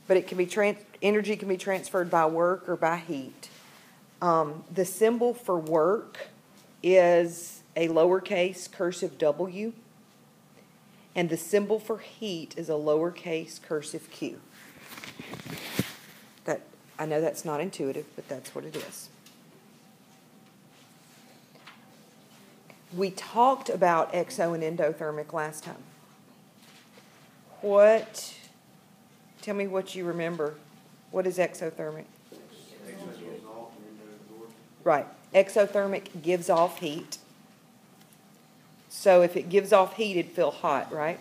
but it can be energy can be transferred by work or by heat. The symbol for work is a lowercase cursive W, and the symbol for heat is a lowercase cursive Q. I know that's not intuitive, but that's what it is. We talked about exo and endothermic last time. Tell me what you remember. What is exothermic? Right. Exothermic gives off heat. So if it gives off heat, it'd feel hot, right?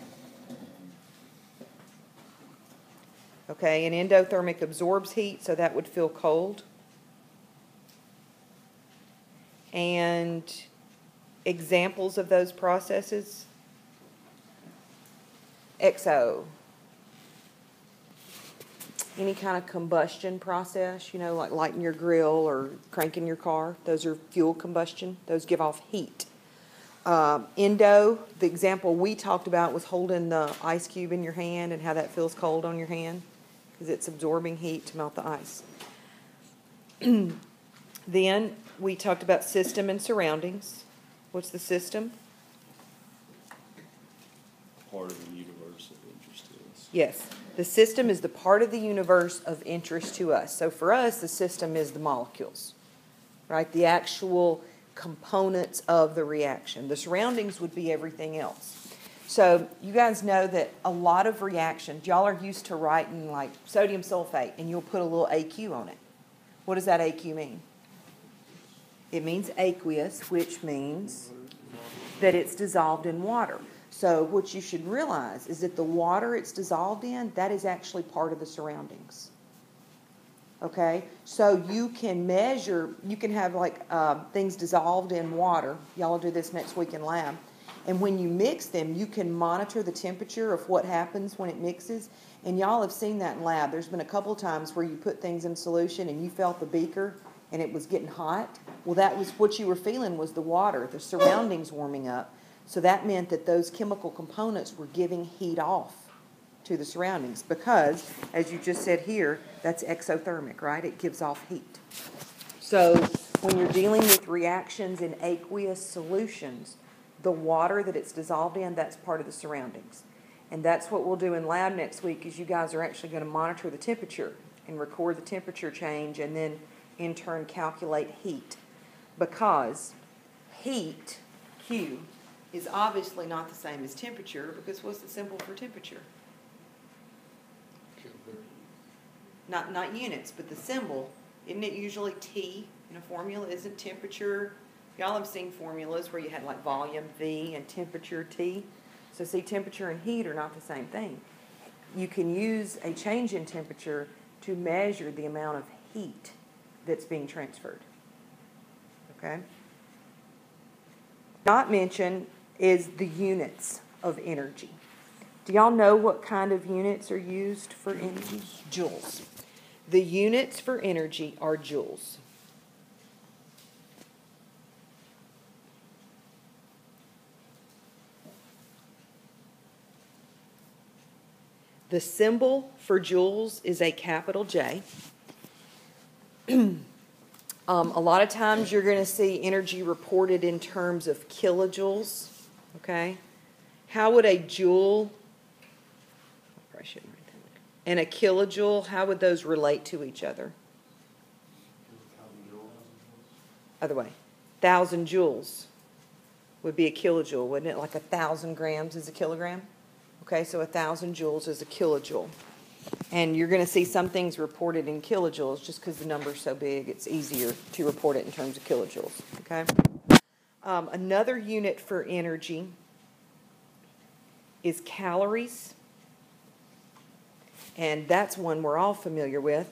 Okay, and endothermic absorbs heat, so that would feel cold. And examples of those processes? Exo. Any kind of combustion process, like lighting your grill or cranking your car. Those are fuel combustion. Those give off heat. Endo, the example we talked about was holding the ice cube in your hand and how that feels cold on your hand because it's absorbing heat to melt the ice. Then we talked about system and surroundings. What's the system? Part of the universe of interest to us. Yes. The system is the part of the universe of interest to us. So for us, the system is the molecules, right? The actual components of the reaction. The surroundings would be everything else. So you guys know that a lot of reactions, y'all are used to writing like sodium sulfate, and you'll put a little AQ on it. What does that AQ mean? It means aqueous, which means that it's dissolved in water. So what you should realize is that the water it's dissolved in, that is actually part of the surroundings. Okay? So you can measure, you can have like things dissolved in water. Y'all will do this next week in lab. And when you mix them, you can monitor the temperature of what happens when it mixes. And y'all have seen that in lab. There's been a couple of times where you put things in solution and you felt the beaker and it was getting hot. Well, that was what you were feeling was the water, the surroundings warming up. So that meant that those chemical components were giving heat off to the surroundings because, as you just said here, that's exothermic, right? It gives off heat. So when you're dealing with reactions in aqueous solutions, the water that it's dissolved in, that's part of the surroundings. And that's what we'll do in lab next week is you guys are actually going to monitor the temperature and record the temperature change and then in turn calculate heat. Because heat, Q, is obviously not the same as temperature because what's the symbol for temperature? Not units, but the symbol. Isn't it usually T in a formula? Isn't temperature... Y'all have seen formulas where you had like volume V and temperature T. So see, temperature and heat are not the same thing. You can use a change in temperature to measure the amount of heat that's being transferred. Okay? Not mentioned is the units of energy. Do y'all know what kind of units are used for energy? Joules. The units for energy are joules. The symbol for joules is a capital J. A lot of times you're going to see energy reported in terms of kilojoules. Okay? How would a joule, I probably shouldn't write that, and a kilojoule, how would those relate to each other? Other way. 1,000 joules would be a kilojoule, wouldn't it? Like 1,000 grams is a kilogram? Okay, so 1,000 joules is a kilojoule. And you're going to see some things reported in kilojoules just because the number's so big, it's easier to report it in terms of kilojoules. Okay? Another unit for energy is calories. And that's one we're all familiar with.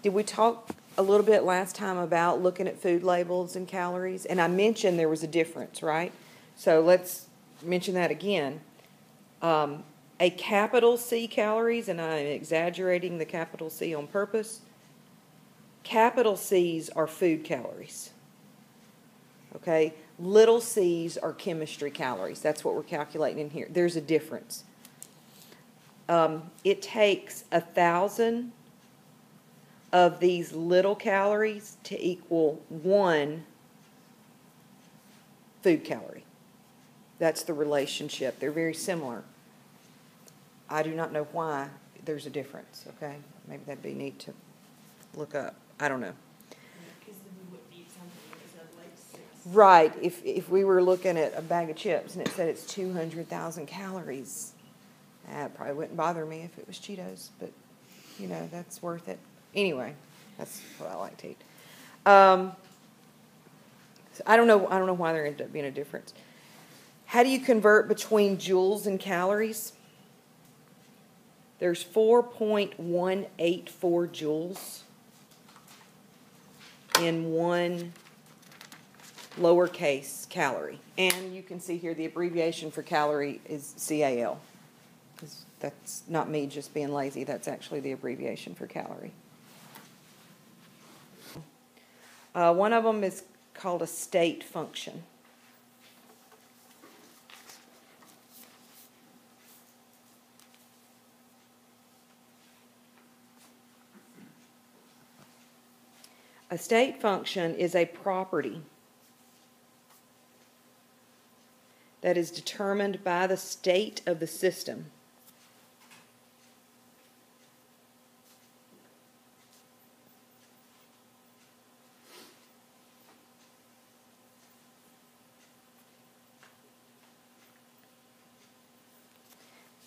Did we talk a little bit last time about looking at food labels and calories? And I mentioned there was a difference, right? So let's mention that again. A capital C calories, and I'm exaggerating the capital C on purpose, capital C's are food calories. Okay? Little c's are chemistry calories. That's what we're calculating in here. There's a difference. It takes 1,000 of these little calories to equal 1 food calorie. That's the relationship. They're very similar. I do not know why there's a difference, okay? Maybe that'd be neat to look up. I don't know. Right. If we were looking at a bag of chips and it said it's 200,000 calories, that probably wouldn't bother me if it was Cheetos, but, you know, that's worth it. Anyway, that's what I like to eat. So I don't know why there ended up being a difference. How do you convert between joules and calories? There's 4.184 joules in 1 lowercase calorie. And you can see here the abbreviation for calorie is CAL. That's not me just being lazy. That's actually the abbreviation for calorie. One of them is called a state function. A state function is a property that is determined by the state of the system.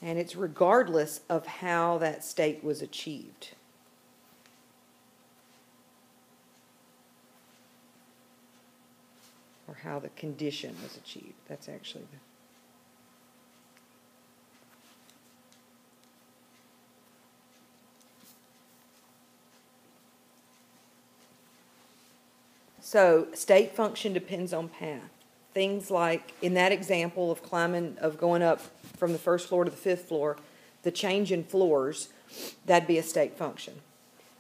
And it's regardless of how that state was achieved. Or how the condition was achieved. That's actually the... So, state function depends on path. Things like, in that example of going up from the first floor to the 5th floor, the change in floors, that'd be a state function.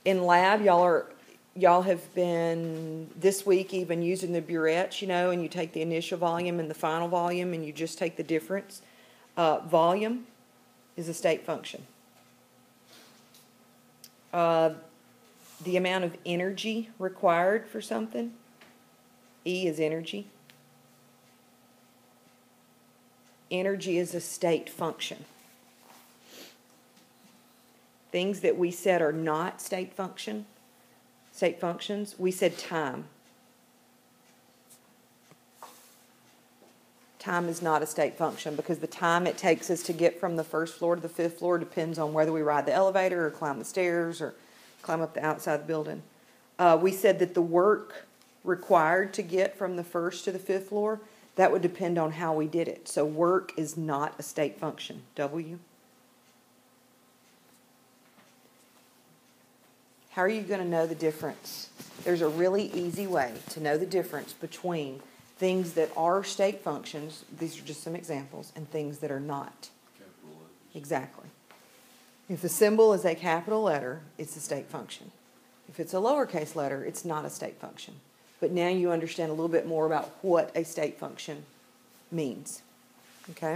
In lab, y'all have been, this week even, using the burettes, you know, and you take the initial volume and the final volume and you just take the difference. Volume is a state function. The amount of energy required for something, E is energy. Energy is a state function. Things that we said are not state functions, we said time. Time is not a state function because the time it takes us to get from the 1st floor to the 5th floor depends on whether we ride the elevator or climb the stairs or climb up the outside of the building. We said that the work required to get from the 1st to the 5th floor, that would depend on how we did it. So work is not a state function. W. How are you going to know the difference? There's a really easy way to know the difference between things that are state functions, these are just some examples, and things that are not. Capital letters. Exactly. If the symbol is a capital letter, it's a state function. If it's a lowercase letter, it's not a state function. But now you understand a little bit more about what a state function means. Okay?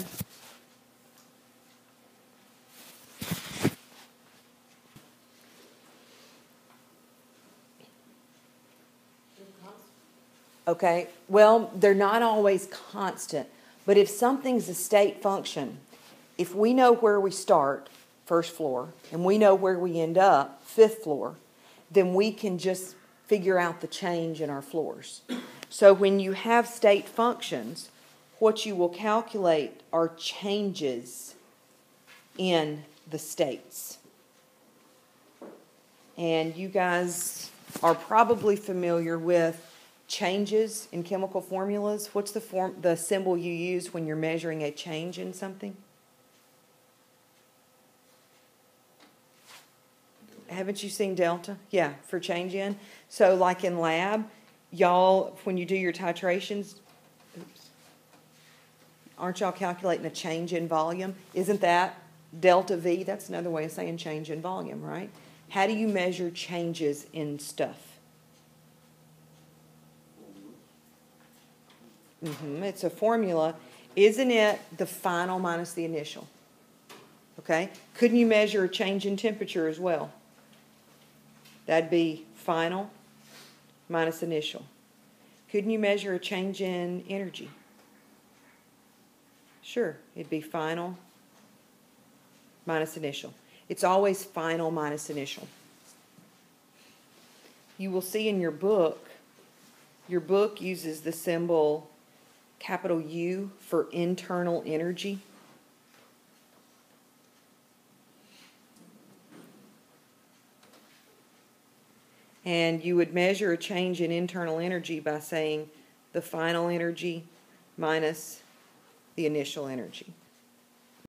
Okay, well, they're not always constant. But if something's a state function, if we know where we start, 1st floor, and we know where we end up, 5th floor, then we can just figure out the change in our floors. So when you have state functions, what you will calculate are changes in the states. And you guys are probably familiar with changes in chemical formulas. What's the symbol you use when you're measuring a change in something? Haven't you seen delta? Yeah, for change in. So like in lab, y'all, when you do your titrations, aren't y'all calculating a change in volume? Isn't that delta V? That's another way of saying change in volume, right? How do you measure changes in stuff? It's a formula. Isn't it the final minus the initial? Okay? Couldn't you measure a change in temperature as well? That'd be final minus initial. Couldn't you measure a change in energy? Sure, it'd be final minus initial. It's always final minus initial. You will see in your book uses the symbol capital U for internal energy. And you would measure a change in internal energy by saying the final energy minus the initial energy.